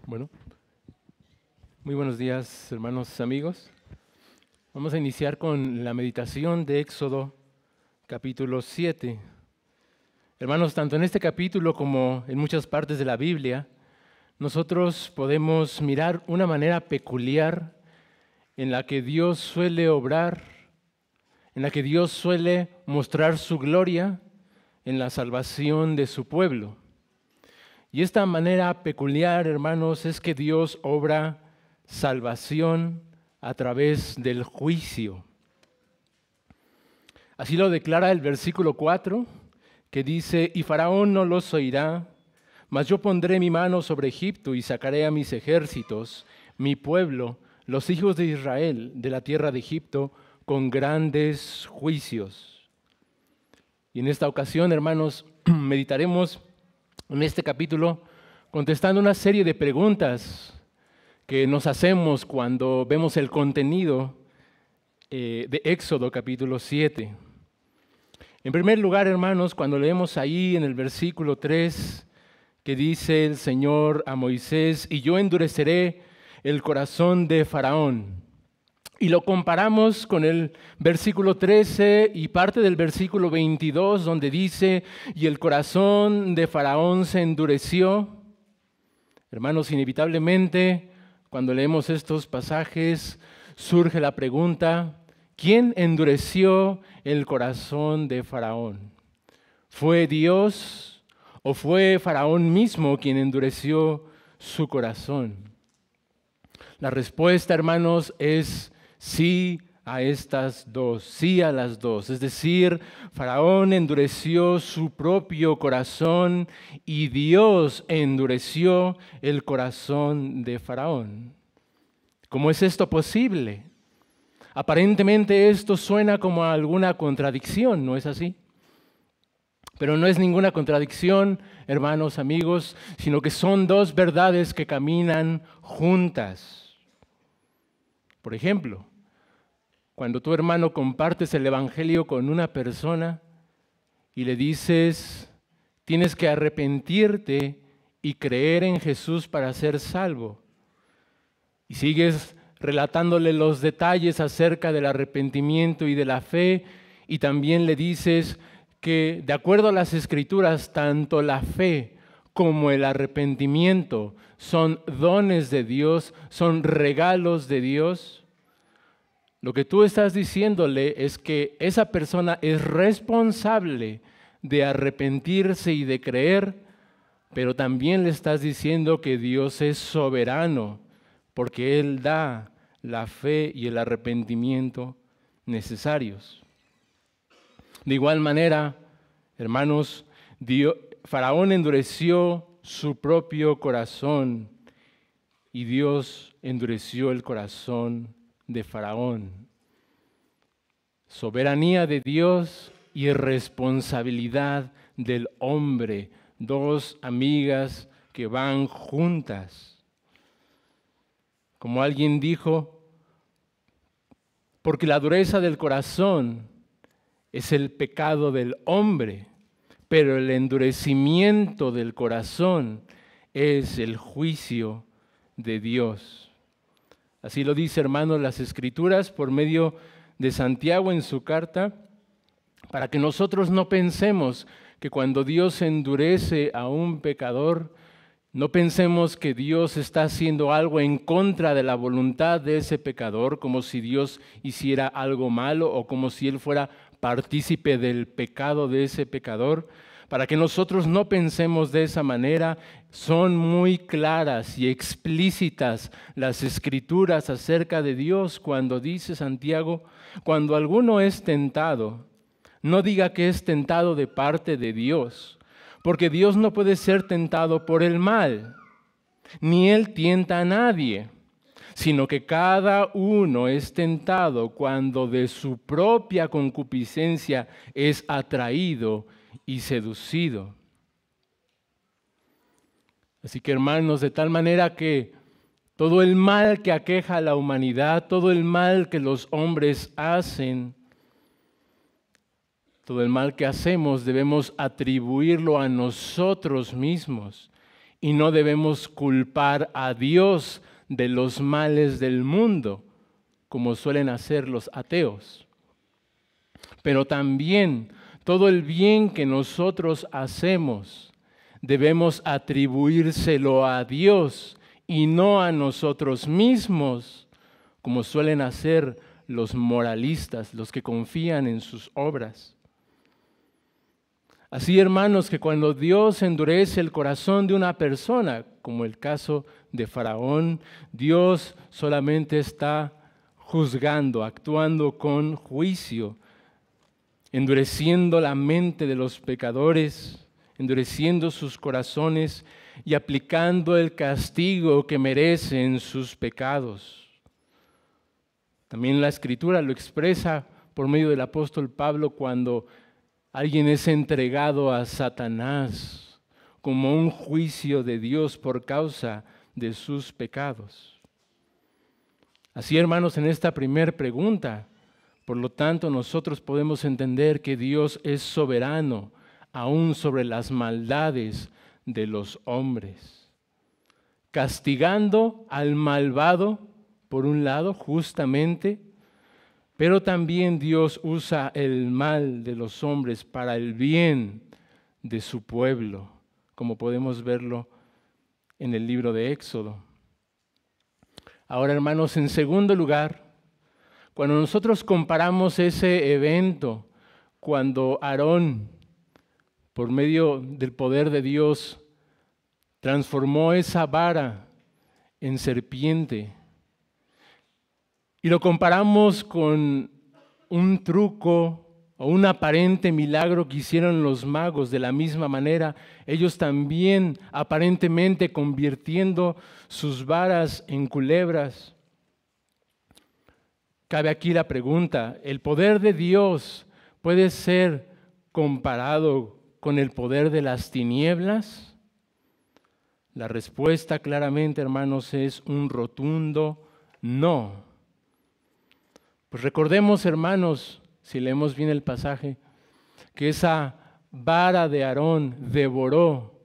Bueno. Muy buenos días, hermanos, amigos. Vamos a iniciar con la meditación de Éxodo, capítulo 7. Hermanos, tanto en este capítulo como en muchas partes de la Biblia, nosotros podemos mirar una manera peculiar en la que Dios suele obrar, en la que Dios suele mostrar su gloria en la salvación de su pueblo. Y esta manera peculiar, hermanos, es que Dios obra salvación a través del juicio. Así lo declara el versículo 4, que dice: «Y Faraón no los oirá, mas yo pondré mi mano sobre Egipto y sacaré a mis ejércitos, mi pueblo, los hijos de Israel, de la tierra de Egipto, con grandes juicios». Y en esta ocasión, hermanos, meditaremos en este capítulo contestando una serie de preguntas que nos hacemos cuando vemos el contenido de Éxodo capítulo 7. En primer lugar, hermanos, cuando leemos ahí en el versículo 3 que dice el Señor a Moisés: «Y yo endureceré el corazón de Faraón», y lo comparamos con el versículo 13 y parte del versículo 22, donde dice: «Y el corazón de Faraón se endureció». Hermanos, inevitablemente, cuando leemos estos pasajes, surge la pregunta: ¿quién endureció el corazón de Faraón? ¿Fue Dios o fue Faraón mismo quien endureció su corazón? La respuesta, hermanos, es sí a estas dos, sí a las dos. Es decir, Faraón endureció su propio corazón y Dios endureció el corazón de Faraón. ¿Cómo es esto posible? Aparentemente esto suena como a alguna contradicción, ¿no es así? Pero no es ninguna contradicción, hermanos, amigos, sino que son dos verdades que caminan juntas. Por ejemplo, cuando tu hermano compartes el evangelio con una persona y le dices: tienes que arrepentirte y creer en Jesús para ser salvo, y sigues relatándole los detalles acerca del arrepentimiento y de la fe, y también le dices que de acuerdo a las Escrituras, tanto la fe como el arrepentimiento son dones de Dios, son regalos de Dios, lo que tú estás diciéndole es que esa persona es responsable de arrepentirse y de creer, pero también le estás diciendo que Dios es soberano, porque Él da la fe y el arrepentimiento necesarios. De igual manera, hermanos, Faraón endureció su propio corazón y Dios endureció el corazón de Faraón. Soberanía de Dios y responsabilidad del hombre, dos amigas que van juntas. Como alguien dijo, porque la dureza del corazón es el pecado del hombre, pero el endurecimiento del corazón es el juicio de Dios. Así lo dice, hermanos, las Escrituras por medio de Santiago en su carta, para que nosotros no pensemos que cuando Dios endurece a un pecador, no pensemos que Dios está haciendo algo en contra de la voluntad de ese pecador, como si Dios hiciera algo malo o como si Él fuera partícipe del pecado de ese pecador. Para que nosotros no pensemos de esa manera, son muy claras y explícitas las Escrituras acerca de Dios cuando dice Santiago: cuando alguno es tentado, no diga que es tentado de parte de Dios, porque Dios no puede ser tentado por el mal, ni Él tienta a nadie, sino que cada uno es tentado cuando de su propia concupiscencia es atraído y seducido. Así que, hermanos, de tal manera que todo el mal que aqueja a la humanidad, todo el mal que los hombres hacen, todo el mal que hacemos debemos atribuirlo a nosotros mismos y no debemos culpar a Dios de los males del mundo, como suelen hacer los ateos. Pero también todo el bien que nosotros hacemos debemos atribuírselo a Dios y no a nosotros mismos, como suelen hacer los moralistas, los que confían en sus obras. Así, hermanos, que cuando Dios endurece el corazón de una persona, como el caso de Faraón, Dios solamente está juzgando, actuando con juicio, endureciendo la mente de los pecadores, endureciendo sus corazones y aplicando el castigo que merecen sus pecados. También la Escritura lo expresa por medio del apóstol Pablo cuando alguien es entregado a Satanás como un juicio de Dios por causa de sus pecados. Así, hermanos, en esta primera pregunta, por lo tanto, nosotros podemos entender que Dios es soberano aún sobre las maldades de los hombres, castigando al malvado, por un lado, justamente, pero también Dios usa el mal de los hombres para el bien de su pueblo, como podemos verlo en el libro de Éxodo. Ahora, hermanos, en segundo lugar, cuando nosotros comparamos ese evento, cuando Aarón, por medio del poder de Dios, transformó esa vara en serpiente, y lo comparamos con un truco o un aparente milagro que hicieron los magos de la misma manera, ellos también aparentemente convirtiendo sus varas en culebras. Cabe aquí la pregunta, ¿el poder de Dios puede ser comparado con el poder de las tinieblas? La respuesta claramente, hermanos, es un rotundo no. Pues recordemos, hermanos, si leemos bien el pasaje, que esa vara de Aarón devoró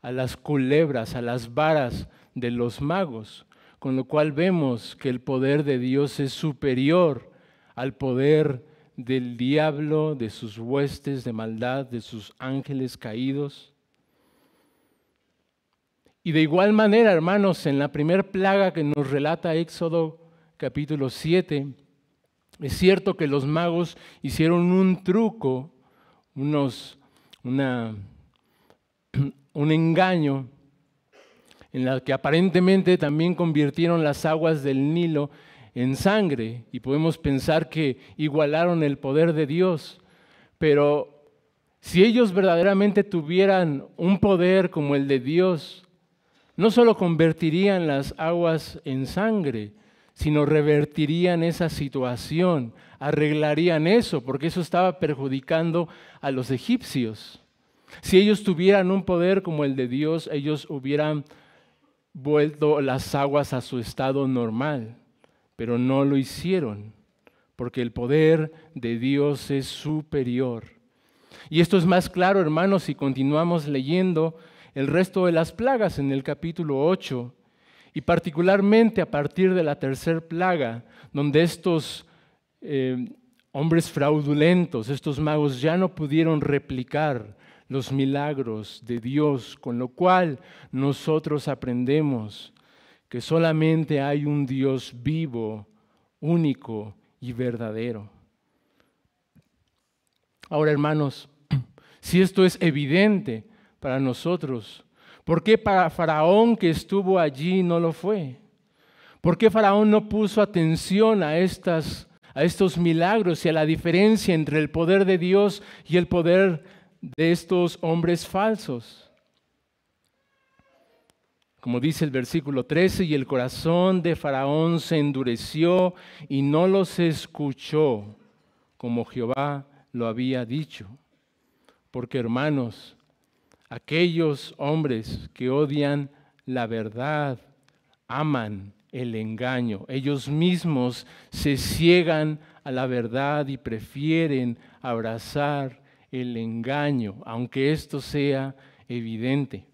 a las culebras, a las varas de los magos, con lo cual vemos que el poder de Dios es superior al poder del diablo, de sus huestes de maldad, de sus ángeles caídos. Y de igual manera, hermanos, en la primera plaga que nos relata Éxodo capítulo 7, es cierto que los magos hicieron un truco, un engaño, en el que aparentemente también convirtieron las aguas del Nilo en sangre, y podemos pensar que igualaron el poder de Dios. Pero si ellos verdaderamente tuvieran un poder como el de Dios, no solo convertirían las aguas en sangre, sino revertirían esa situación, arreglarían eso, porque eso estaba perjudicando a los egipcios. Si ellos tuvieran un poder como el de Dios, ellos hubieran vuelto las aguas a su estado normal, pero no lo hicieron, porque el poder de Dios es superior. Y esto es más claro, hermanos, si continuamos leyendo el resto de las plagas en el capítulo 8, y particularmente a partir de la tercera plaga, donde estos hombres fraudulentos, estos magos, ya no pudieron replicar los milagros de Dios, con lo cual nosotros aprendemos que solamente hay un Dios vivo, único y verdadero. Ahora, hermanos, si esto es evidente para nosotros, ¿por qué para Faraón que estuvo allí no lo fue? ¿Por qué Faraón no puso atención a estos milagros y a la diferencia entre el poder de Dios y el poder de estos hombres falsos? Como dice el versículo 13, y el corazón de Faraón se endureció y no los escuchó, como Jehová lo había dicho. Porque, hermanos, aquellos hombres que odian la verdad aman el engaño. Ellos mismos se ciegan a la verdad y prefieren abrazar el engaño, aunque esto sea evidente.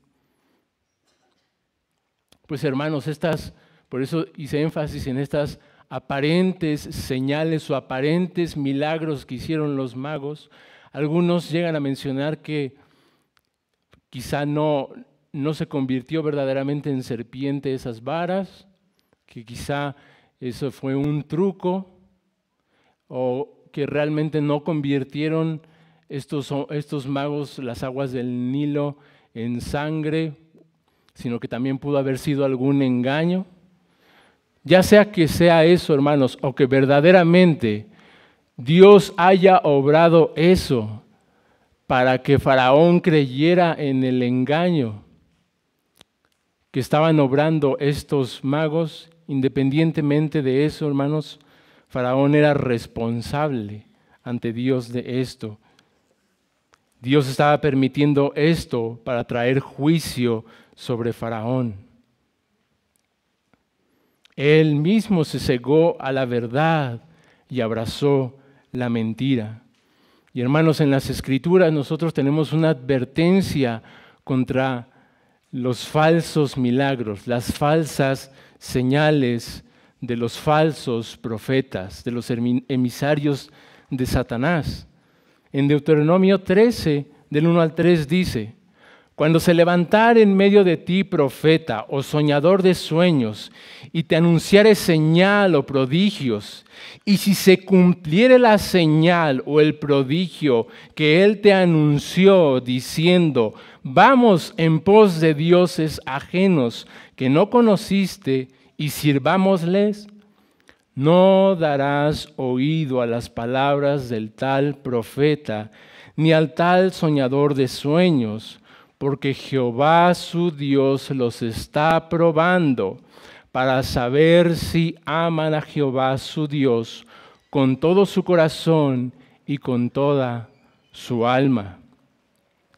Pues hermanos, por eso hice énfasis en estas aparentes señales o aparentes milagros que hicieron los magos. Algunos llegan a mencionar que quizá no se convirtió verdaderamente en serpiente esas varas, que quizá eso fue un truco, o que realmente no convirtieron estos magos las aguas del Nilo en sangre, sino que también pudo haber sido algún engaño. Ya sea que sea eso, hermanos, o que verdaderamente Dios haya obrado eso para que Faraón creyera en el engaño que estaban obrando estos magos, independientemente de eso, hermanos, Faraón era responsable ante Dios de esto. Dios estaba permitiendo esto para traer juicio sobre Faraón. Él mismo se cegó a la verdad y abrazó la mentira. Y hermanos, en las Escrituras nosotros tenemos una advertencia contra los falsos milagros, las falsas señales de los falsos profetas, de los emisarios de Satanás. En Deuteronomio 13, del 1 al 3 dice: cuando se levantare en medio de ti profeta o soñador de sueños y te anunciare señal o prodigios, y si se cumpliere la señal o el prodigio que él te anunció diciendo: vamos en pos de dioses ajenos que no conociste y sirvámosles, no darás oído a las palabras del tal profeta ni al tal soñador de sueños, porque Jehová su Dios los está probando para saber si aman a Jehová su Dios con todo su corazón y con toda su alma.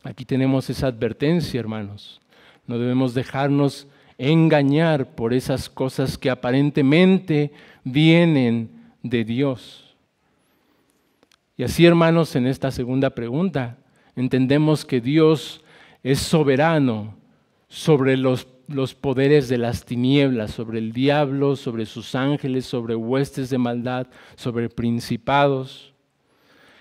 Aquí tenemos esa advertencia, hermanos. No debemos dejarnos engañar por esas cosas que aparentemente vienen de Dios. Y así, hermanos, en esta segunda pregunta, entendemos que Dios es soberano sobre los poderes de las tinieblas, sobre el diablo, sobre sus ángeles, sobre huestes de maldad, sobre principados.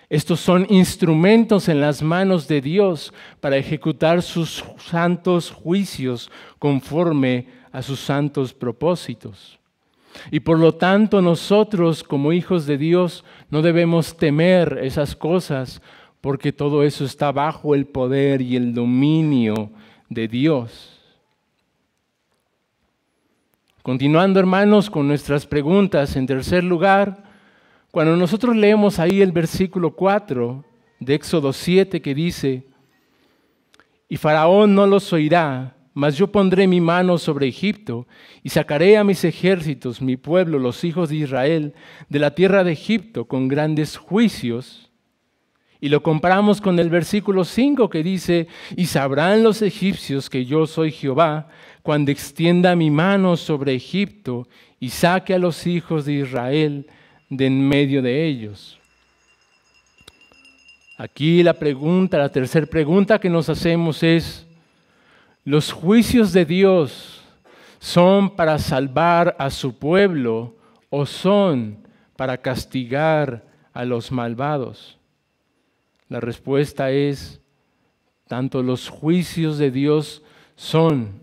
Estos son instrumentos en las manos de Dios para ejecutar sus santos juicios conforme a sus santos propósitos. Y por lo tanto nosotros como hijos de Dios no debemos temer esas cosas, porque todo eso está bajo el poder y el dominio de Dios. Continuando, hermanos, con nuestras preguntas, en tercer lugar, cuando nosotros leemos ahí el versículo 4 de Éxodo 7 que dice: y Faraón no los oirá, mas yo pondré mi mano sobre Egipto y sacaré a mis ejércitos, mi pueblo, los hijos de Israel, de la tierra de Egipto con grandes juicios. Y lo comparamos con el versículo 5 que dice: y sabrán los egipcios que yo soy Jehová, cuando extienda mi mano sobre Egipto y saque a los hijos de Israel de en medio de ellos. Aquí la tercera pregunta que nos hacemos es: ¿los juicios de Dios son para salvar a su pueblo o son para castigar a los malvados? La respuesta es: tanto los juicios de Dios son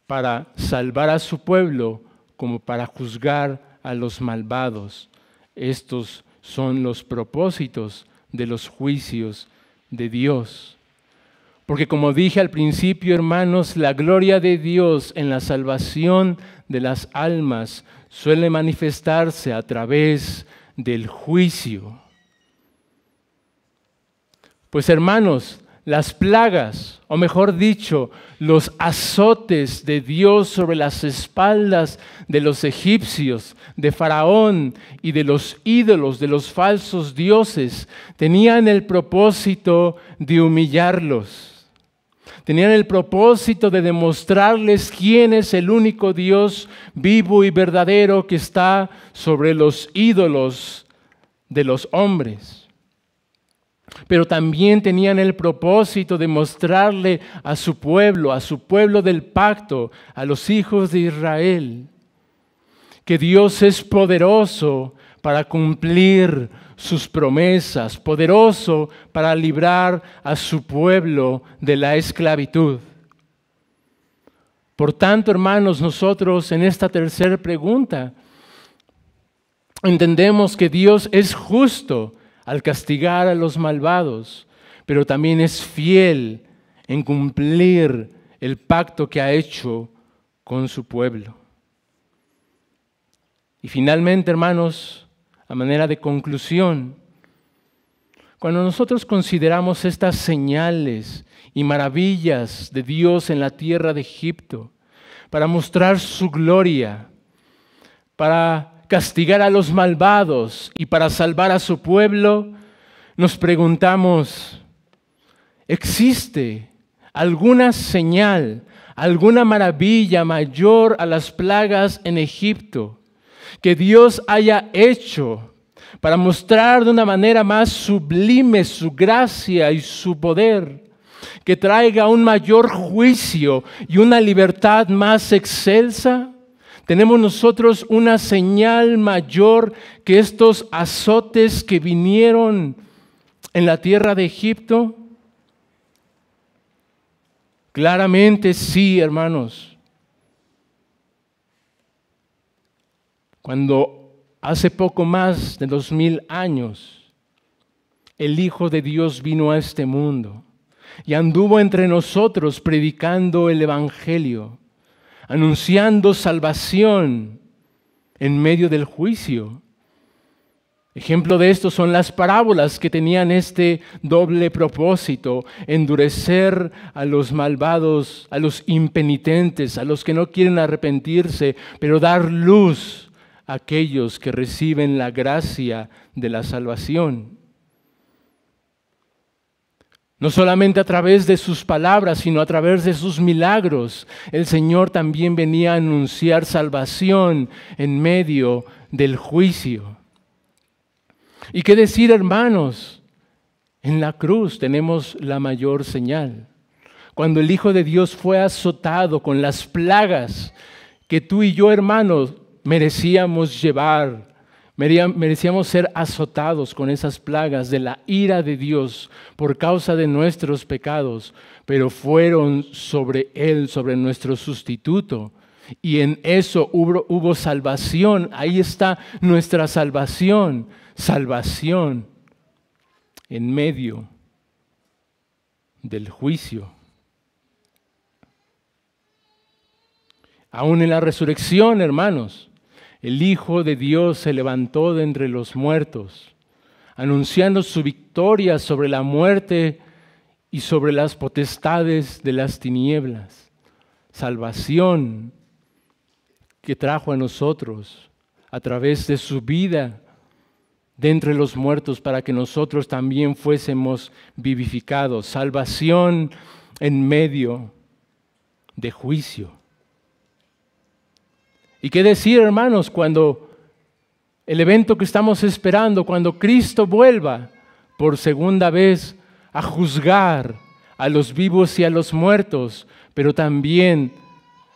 para salvar a su pueblo como para juzgar a los malvados. Estos son los propósitos de los juicios de Dios. Porque como dije al principio, hermanos, la gloria de Dios en la salvación de las almas suele manifestarse a través del juicio. Pues hermanos, las plagas, o mejor dicho, los azotes de Dios sobre las espaldas de los egipcios, de Faraón y de los ídolos, de los falsos dioses, tenían el propósito de humillarlos. Tenían el propósito de demostrarles quién es el único Dios vivo y verdadero que está sobre los ídolos de los hombres. pero también tenían el propósito de mostrarle a su pueblo del pacto, a los hijos de Israel, que Dios es poderoso para cumplir sus promesas, poderoso para librar a su pueblo de la esclavitud. Por tanto, hermanos, nosotros en esta tercera pregunta entendemos que Dios es justo al castigar a los malvados, pero también es fiel en cumplir el pacto que ha hecho con su pueblo. Y finalmente, hermanos, a manera de conclusión, cuando nosotros consideramos estas señales y maravillas de Dios en la tierra de Egipto, para mostrar su gloria, para castigar a los malvados y para salvar a su pueblo, nos preguntamos, ¿existe alguna señal, alguna maravilla mayor a las plagas en Egipto que Dios haya hecho para mostrar de una manera más sublime su gracia y su poder, que traiga un mayor juicio y una libertad más excelsa? ¿Tenemos nosotros una señal mayor que estos azotes que vinieron en la tierra de Egipto? Claramente sí, hermanos. Cuando hace poco más de 2000 años el Hijo de Dios vino a este mundo y anduvo entre nosotros predicando el Evangelio, anunciando salvación en medio del juicio. Ejemplo de esto son las parábolas que tenían este doble propósito: endurecer a los malvados, a los impenitentes, a los que no quieren arrepentirse, pero dar luz a aquellos que reciben la gracia de la salvación. No solamente a través de sus palabras, sino a través de sus milagros, el Señor también venía a anunciar salvación en medio del juicio. ¿Y qué decir, hermanos? En la cruz tenemos la mayor señal. Cuando el Hijo de Dios fue azotado con las plagas que tú y yo, hermanos, merecíamos llevar, merecíamos ser azotados con esas plagas de la ira de Dios por causa de nuestros pecados, pero fueron sobre Él, sobre nuestro sustituto. Y en eso hubo salvación. Ahí está nuestra salvación. Salvación en medio del juicio. Aún en la resurrección, hermanos, el Hijo de Dios se levantó de entre los muertos, anunciando su victoria sobre la muerte y sobre las potestades de las tinieblas. Salvación que trajo a nosotros a través de su vida de entre los muertos para que nosotros también fuésemos vivificados. Salvación en medio de juicio. ¿Y qué decir, hermanos, cuando el evento que estamos esperando, cuando Cristo vuelva por segunda vez a juzgar a los vivos y a los muertos, pero también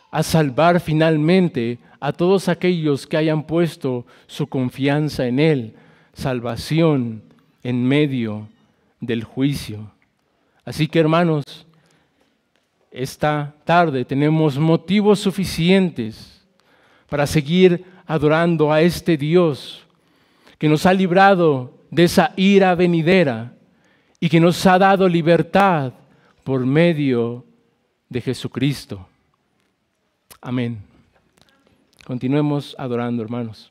a salvar finalmente a todos aquellos que hayan puesto su confianza en Él? Salvación en medio del juicio. Así que, hermanos, esta tarde tenemos motivos suficientes para seguir adorando a este Dios que nos ha librado de esa ira venidera y que nos ha dado libertad por medio de Jesucristo. Amén. Continuemos adorando, hermanos.